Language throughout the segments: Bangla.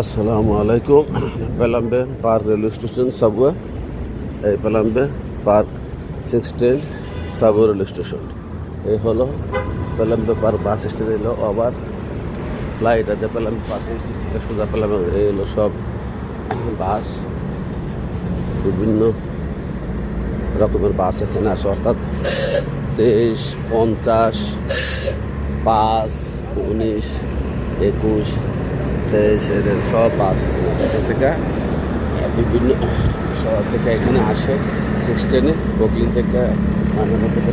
আসসালামু আলাইকুম। পেলাম্বে পার্ক রেলওয়ে স্টেশন সাবওয়ে, এই পেলাম্বে পার্ক 16 সাবওয়ে রেলওয়ে স্টেশন। এই হলো পেলাম্বে পার্ক বাস স্টেশন। এলো আবার ফ্লাইট আছে পেলাম্বে পার্ক থেকে সোজা পেলাম্বে। এই হলো সব বাস, বিভিন্ন রকমের বাস এখানে আসে, অর্থাৎ 23, 50, 5, 19, 21, 23 এদের সব বাস এখান থেকে বিভিন্ন শহর থেকে এখানে আসে 16-এ। বকলিং থেকে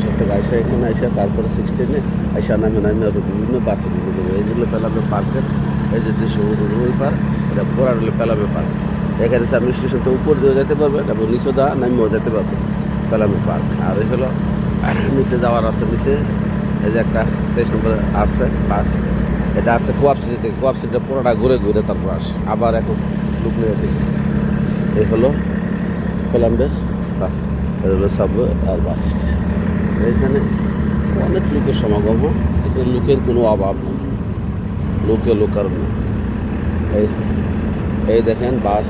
সব থেকে আসে এখানে আসে, তারপরে 16-এ আসা নামে আরও বিভিন্ন বাসে বিভিন্ন দেবে। এইগুলো পেলামে পার্কের এই যে সমুদ্রের ওই পার্ক, এটা পুরা হলো পেলামে পার্ক। এখানে আপনি স্টেশন তো উপর দিয়েও যেতে পারবেন এবং নিচে নামিয়েও যেতে পারবেন পেলামে পার্ক। আর এই হলো নিচে যাওয়ার আছে, নিচে এই যে একটা 23 নম্বর আসছে বাস, এটা আসছে কোয়াপ সিটি থেকে। কোয়াপ সিটিটা পুরোটা ঘুরে ঘুরে তারপর আসে আবার এখন লুক নিয়ে দিচ্ছে। এই হলো পেলাম্বের হলো সাবওয়ে আর বাস স্টেশন। এখানে অনেক লোকের সমাগম, এখানে লোকের কোনো অভাব নেই, লোকার নেই। এই দেখেন বাস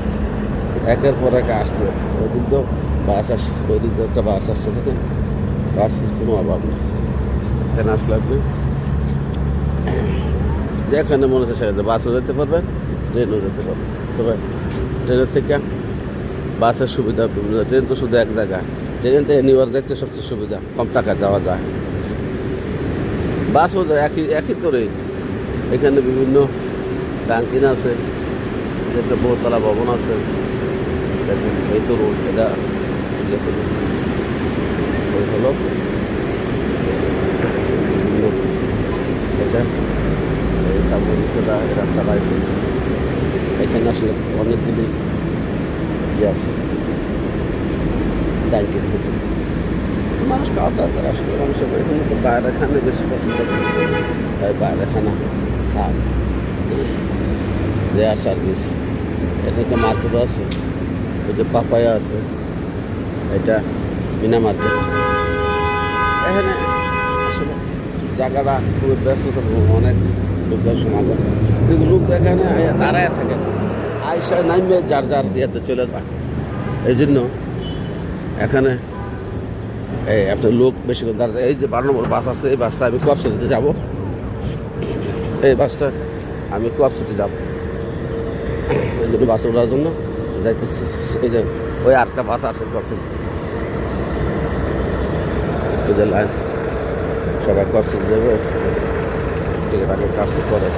একের পর এক আসতে আসে, ওইদিক তো বাস আসে, ওইদিক তো একটা বাস আসছে, দেখেন বাসের কোনো অভাব নেই। এখানে আসলে আপনি যেখানে মনে হচ্ছে সেখানে বাসও যেতে পারবেন, ট্রেনও যেতে পারবেন। তবে ট্রেনের থেকে বাসের সুবিধা বিভিন্ন, ট্রেন তো শুধু এক জায়গায়, ট্রেন থেকে নিউ ইয়র্ক যেতে সবচেয়ে সুবিধা, কম টাকা যাওয়া যায়। বাসও একই তো রেট। এখানে বিভিন্ন ব্যাংকিং আছে, একটা বহুতলা ভবন আছে, দেখুন এই তো রোড, এটা ওই হলো এটা এই সাবওয়েটা, এই রাস্তাটা আছে। এখানে আসলে অনেকগুলি ইয়ে আছে, ব্যাংকের ভিতরে মানুষ খাওয়া দাওয়া করে। আসলে মানুষের এখানে তো বাইরে খানা বেশি পছন্দ করে, তাই বাইরে খানা খান, দেয়ার সার্ভিস। এখানে একটা মার্কেটও আছে, ওই যে পাপায়া আছে, এটা মিনা মার্কেট। এখানে আসলে জায়গাটা খুবই ব্যস্ত, অনেক লোকের সমাগম, কিন্তু লোক এখানে দাঁড়ায় থাকে, আইসা নামবে যার ইয়েতে চলে যায়। এই জন্য এখানে আপনার লোক বেশি করে দাঁড়ায়। এই যে 12 নম্বর বাস আছে, এই বাসটা আমি কোয়াপ সিটিতে যাবো, এই বাসটা আমি কোয়াপ সিটি যাবো, এই জন্য বাসে ওঠার জন্য যাইতেছি। এই যে ওই 8টা বাস আসছে কোয়াপ সিটি, এই যে লাইন সবাই কোয়াপ সিটি যাবে, টিকিট আগে কাটছে পরে।